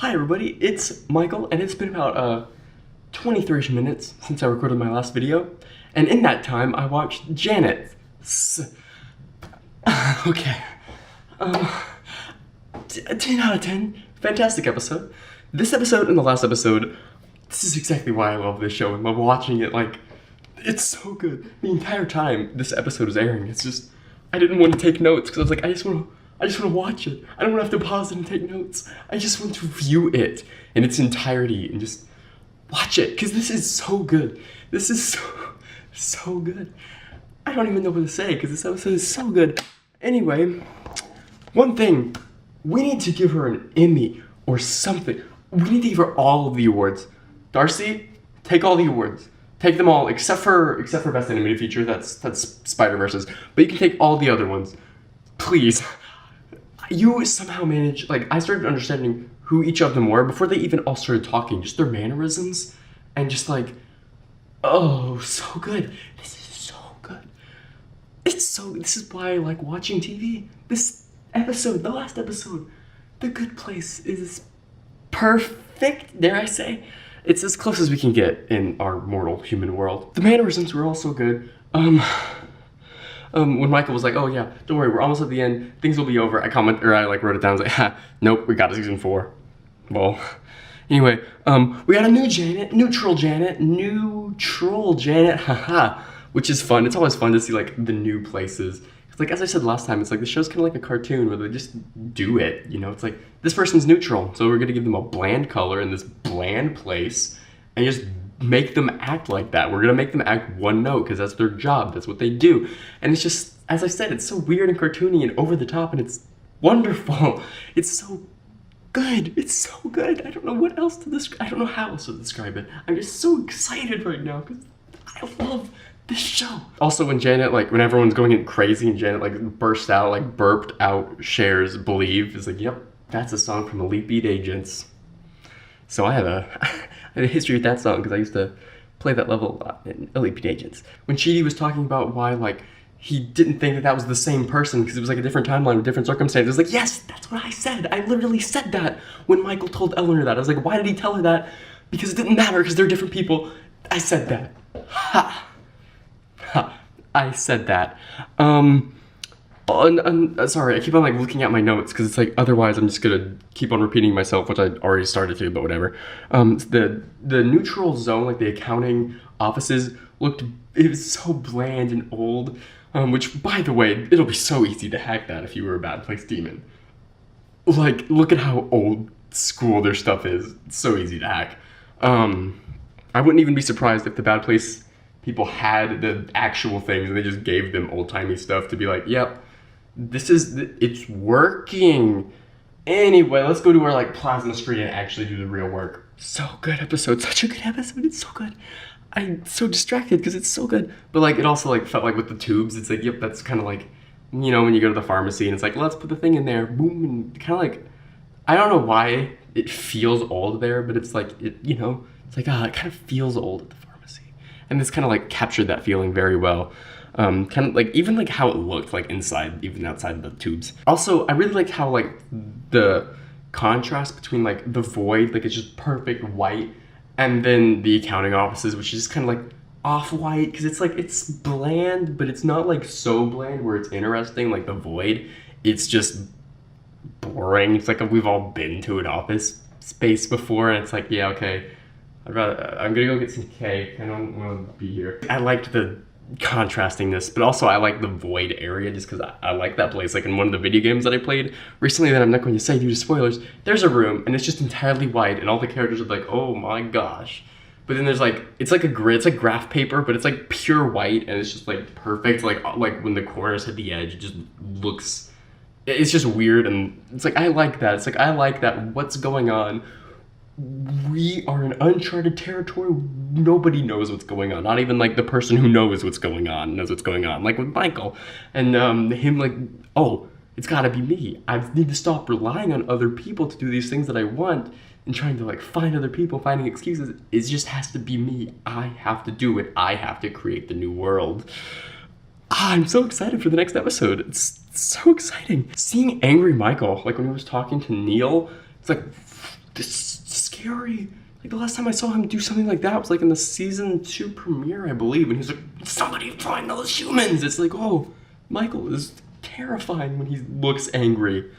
Hi everybody, it's Michael, and it's been about 23 minutes since I recorded my last video, and in that time I watched Janet. Okay, 10 out of 10, fantastic episode. This episode and the last episode, this is exactly why I love this show and love watching it. Like, it's so good. The entire time this episode is airing, it's just, I didn't want to take notes because I was like, I just want to watch it. I don't want to have to pause it and take notes. I just want to view it in its entirety and just watch it, because this is so good. This is so good. I don't even know what to say, because this episode is so good. Anyway, one thing, we need to give her an Emmy or something. We need to give her all of the awards. Darcy, take all the awards. Take them all, except for Best Animated Feature, that's Spider-Verse's. But you can take all the other ones. Please. You somehow managed, like, I started understanding who each of them were before they even all started talking, just their mannerisms, and just like, oh, so good. This is so good. This is why I like watching TV. This episode, the last episode, The Good Place is perfect, dare I say. It's as close as we can get in our mortal human world. The mannerisms were also good. When Michael was like, oh yeah, don't worry, we're almost at the end, things will be over, I wrote it down, I was like, ha, nope, we got a season 4. Well, anyway, we got a new Janet, neutral Janet, haha, which is fun. It's always fun to see, like, the new places. It's like, as I said last time, it's like, the show's kind of like a cartoon where they just do it, you know? It's like, this person's neutral, so we're gonna give them a bland color in this bland place, and just make them act like that. We're gonna make them act one note, because that's their job, that's what they do. And it's just, as I said, it's so weird and cartoony and over the top, and it's wonderful. It's so good. It's so good. I don't know what else to describe. I don't know how else to describe it. I'm just so excited right now, because I love this show. Also, when Janet, like, when everyone's going crazy and Janet, like, burst out, like, burped out Cher's Believe, it's like, yep, that's a song from Elite Beat Agents. So I have a history with that song, because I used to play that level a lot in Elite Beat Agents. When Chidi was talking about why, like, he didn't think that was the same person because it was like a different timeline with different circumstances. Like, yes, that's what I said. I literally said that when Michael told Eleanor that. I was like, why did he tell her that? Because it didn't matter, because they're different people. I said that. Ha! Ha! I said that. Sorry, I keep on, like, looking at my notes, because it's like, otherwise I'm just gonna keep on repeating myself, which I already started to, but whatever. The neutral zone, like the accounting offices, it was so bland and old, which, by the way, it'll be so easy to hack that if you were a Bad Place demon. Like, look at how old school their stuff is. It's so easy to hack. I wouldn't even be surprised if the Bad Place people had the actual things and they just gave them old-timey stuff to be like, yep, it's working. Anyway, let's go to our, like, plasma screen and actually do the real work. So good episode, such a good episode, it's so good. I'm so distracted because it's so good. But, like, it also, like, felt like with the tubes, it's like, yep, that's kind of like, you know, when you go to the pharmacy and it's like, let's put the thing in there, boom, and kind of like, I don't know why it feels old there, but it's like, you know, it's like, it kind of feels old at the pharmacy. And this kind of, like, captured that feeling very well. Kind of, like, even, like, how it looked, like, inside, even outside the tubes. Also, I really liked how, like, the contrast between, like, the void, like, it's just perfect white, and then the accounting offices, which is just kind of like off-white, because it's like, it's bland, but it's not like so bland where it's interesting, like the void. It's just boring. It's like we've all been to an office space before, and it's like, yeah, okay, I'm gonna go get some cake. I don't want to be here. I liked the contrastingness, but also I like the void area just because I like that place. Like in one of the video games that I played recently that I'm not going to say due to spoilers, there's a room and it's just entirely white and all the characters are like, oh my gosh. But then there's like, it's like a grid, it's like graph paper, but it's like pure white and it's just like perfect. Like when the corners hit the edge, it just looks, it's just weird, and it's like, I like that. It's like, I like that what's going on. We are in uncharted territory. Nobody knows what's going on. Not even, like, the person who knows what's going on knows what's going on. Like with Michael. And him like, oh, it's gotta be me. I need to stop relying on other people to do these things that I want and trying to, like, find other people, finding excuses. It just has to be me. I have to do it. I have to create the new world. I'm so excited for the next episode. It's so exciting. Seeing angry Michael, like when he was talking to Neil, it's like, this is scary. Like the last time I saw him do something like that was like in the season 2 premiere, I believe, and he's like, somebody find those humans. It's like, oh, Michael is terrifying when he looks angry.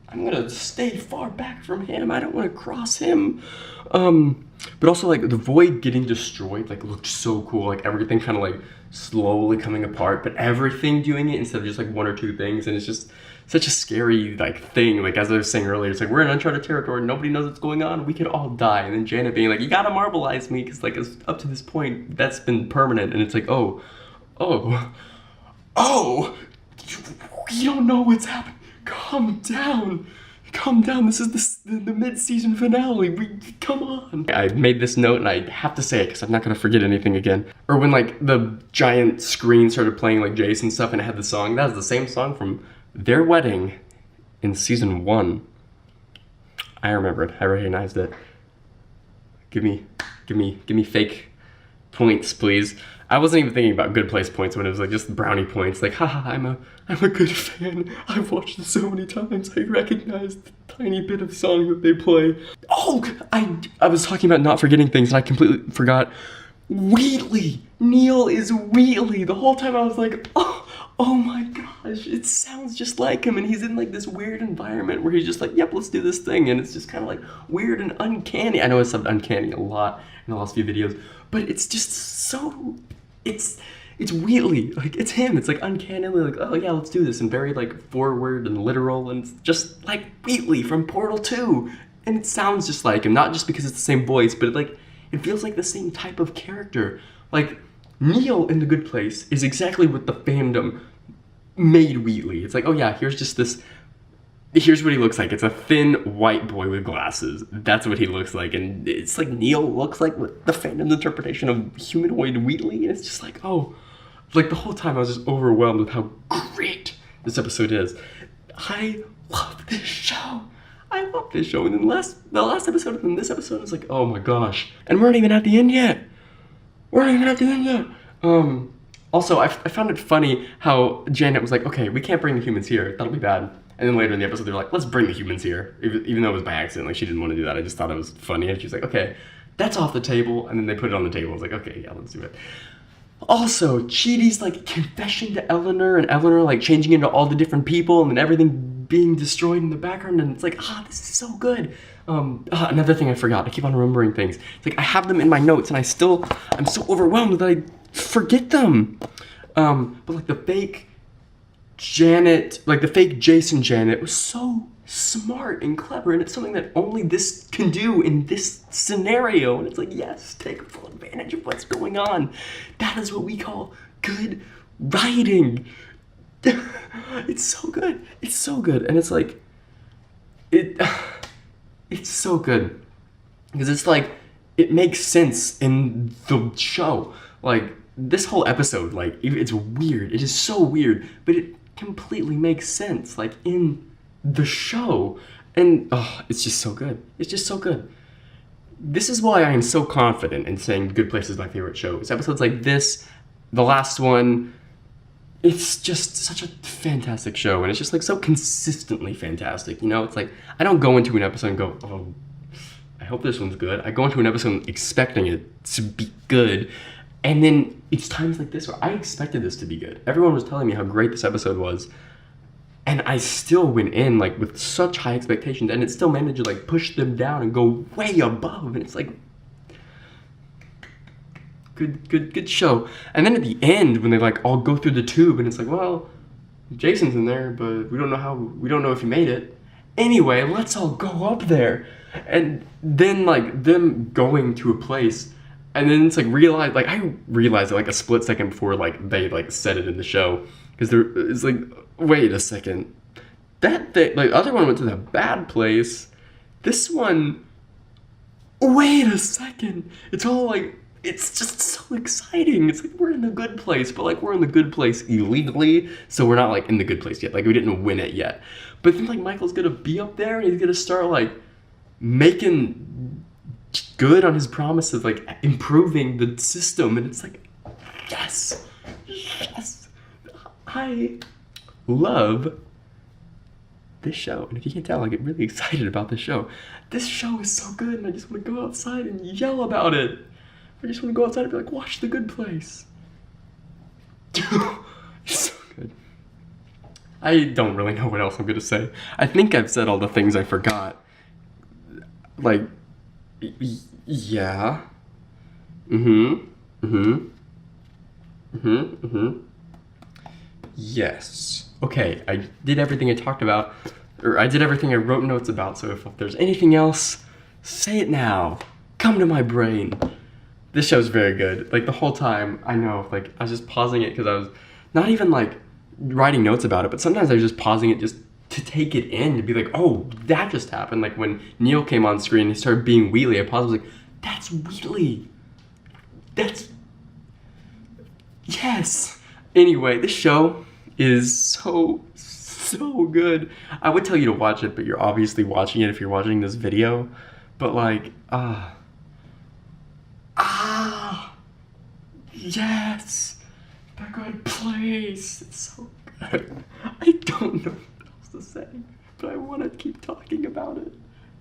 I'm gonna stay far back from him. I don't want to cross him. But also like the void getting destroyed like looked so cool. Like everything kind of like slowly coming apart, but everything doing it instead of just like one or two things. And it's just such a scary like thing. Like as I was saying earlier, it's like we're in uncharted territory. Nobody knows what's going on. We could all die. And then Janet being like, you gotta marbleize me, because like up to this point that's been permanent. And it's like, oh, you don't know what's happening. Calm down. This is the mid-season finale. Come on. I made this note and I have to say it because I'm not gonna forget anything again. Or when like the giant screen started playing like Jason stuff and it had the song. That was the same song from their wedding in season 1. I remember it. I recognized it. Give me fake points, please. I wasn't even thinking about good place points when it was like just brownie points. Like, haha, I'm a good fan. I've watched it so many times. I recognize the tiny bit of song that they play. Oh, I was talking about not forgetting things and I completely forgot. Wheatley. Neil is Wheatley. The whole time I was like, oh my gosh, it sounds just like him. And he's in like this weird environment where he's just like, yep, let's do this thing. And it's just kind of like weird and uncanny. I know I said uncanny a lot in the last few videos, but it's just so, it's Wheatley, like it's him. It's like uncannily like, oh yeah, let's do this, and very like forward and literal, and it's just like Wheatley from Portal 2. And it sounds just like him, not just because it's the same voice, but it feels like the same type of character. Like Neil in The Good Place is exactly what the fandom made Wheatley. It's like, oh yeah, here's what he looks like. It's a thin white boy with glasses. That's what he looks like. And it's like Neil looks like what the fandom's interpretation of humanoid Wheatley. And it's just like, oh, like the whole time I was just overwhelmed with how great this episode is. I love this show. And then the last episode and this episode is like, oh my gosh. And we're not even at the end yet. Also, I found it funny how Janet was like, okay, we can't bring the humans here. That'll be bad. And then later in the episode, they're like, let's bring the humans here. Even though it was by accident, like she didn't want to do that. I just thought it was funny. And she was like, okay, that's off the table. And then they put it on the table. I was like, okay, yeah, let's do it. Also, Chidi's like confession to Eleanor, and Eleanor like changing into all the different people, and then everything being destroyed in the background. And it's like, this is so good. Another thing I forgot. I keep on remembering things. It's like I have them in my notes, and I'm so overwhelmed that I forget them. But like the fake Jason Janet was so smart and clever, and it's something that only this can do in this scenario. And it's like, yes, take full advantage of what's going on. That is what we call good writing. It's so good. It's so good. And it's like, it's so good. Because it's like, it makes sense in the show. Like, this whole episode, like, it's weird. It is so weird, but it completely makes sense, like, in the show. And, it's just so good. It's just so good. This is why I am so confident in saying Good Place is my favorite show. It's episodes like this, the last one. It's just such a fantastic show, and it's just, like, so consistently fantastic, you know? It's like, I don't go into an episode and go, oh, I hope this one's good. I go into an episode expecting it to be good, and then it's times like this where I expected this to be good. Everyone was telling me how great this episode was, and I still went in like with such high expectations, and it still managed to like push them down and go way above. And it's like, good show. And then at the end, when they like all go through the tube, and it's like, well, Jason's in there, but we don't know if he made it. Anyway, let's all go up there. And then like them going to a place. And then it's like I realized it like a split second before like they like said it in the show, because it's like, wait a second, that thing, like the other one went to the bad place, this one, wait a second, it's all like, it's just so exciting. It's like we're in the good place, but like we're in the good place illegally, so we're not like in the good place yet, like we didn't win it yet. But then like Michael's gonna be up there and he's gonna start like making good on his promise of like improving the system, and it's like, yes, I love this show. And if you can't tell, I get really excited about this show. This show is so good, and I just want to go outside and yell about it. I just want to go outside and be like, watch The Good Place. It's so good. I don't really know what else I'm gonna say. I think I've said all the things I forgot. Like, yeah. Yes. Okay, I did everything I talked about, or I did everything I wrote notes about, so if there's anything else, say it now. Come to my brain. This show's very good. Like, the whole time, I know, like, I was just pausing it because I was not even, like, writing notes about it, but sometimes I was just pausing it just to take it in, to be like, oh, that just happened. Like, when Neil came on screen, he started being Wheelie, I paused, I was like, that's Wheelie. That's... Yes! Anyway, this show is so good. I would tell you to watch it, but you're obviously watching it if you're watching this video. But like, yes! The Good Place. It's so good. I don't know what else to say, but I want to keep talking about it.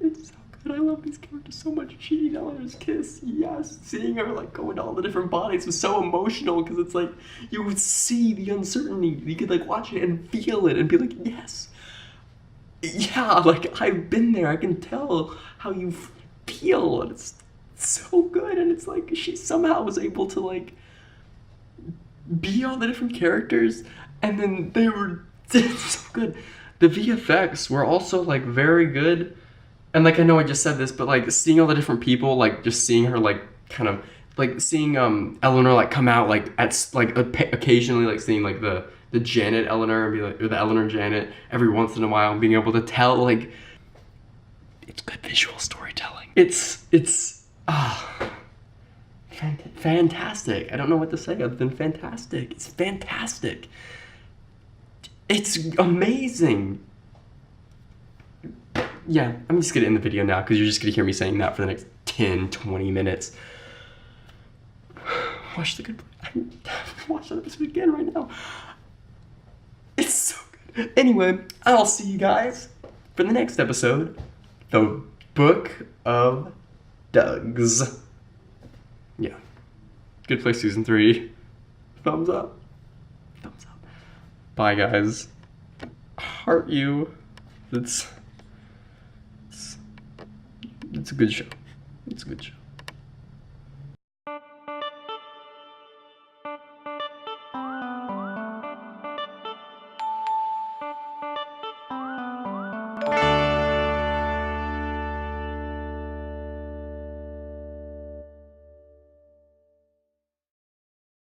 It's so good. I love these characters so much. She, Eleanor's kiss, yes. Seeing her like go into all the different bodies was so emotional because it's like you would see the uncertainty. You could like watch it and feel it and be like, yes. Yeah, like I've been there. I can tell how you feel, and it's so good. And it's like she somehow was able to like be all the different characters, and then they were so good. The VFX were also like very good, and like I know I just said this, but like seeing all the different people, like just seeing her like kind of like seeing Eleanor like come out like at like occasionally like seeing like the Janet Eleanor and be like, or the Eleanor Janet every once in a while, and being able to tell like it's good visual storytelling. It's fantastic. I don't know what to say other than fantastic. It's fantastic. It's amazing. Yeah, I'm just gonna end the video now because you're just gonna hear me saying that for the next 10-20 minutes. Watch The Good Place. Watch that episode again right now. It's so good. Anyway, I'll see you guys for the next episode. The Book of Dougs. Yeah. Good Place Season 3. Thumbs up. Thumbs up. Bye, guys. Heart you. It's a good show. It's a good show.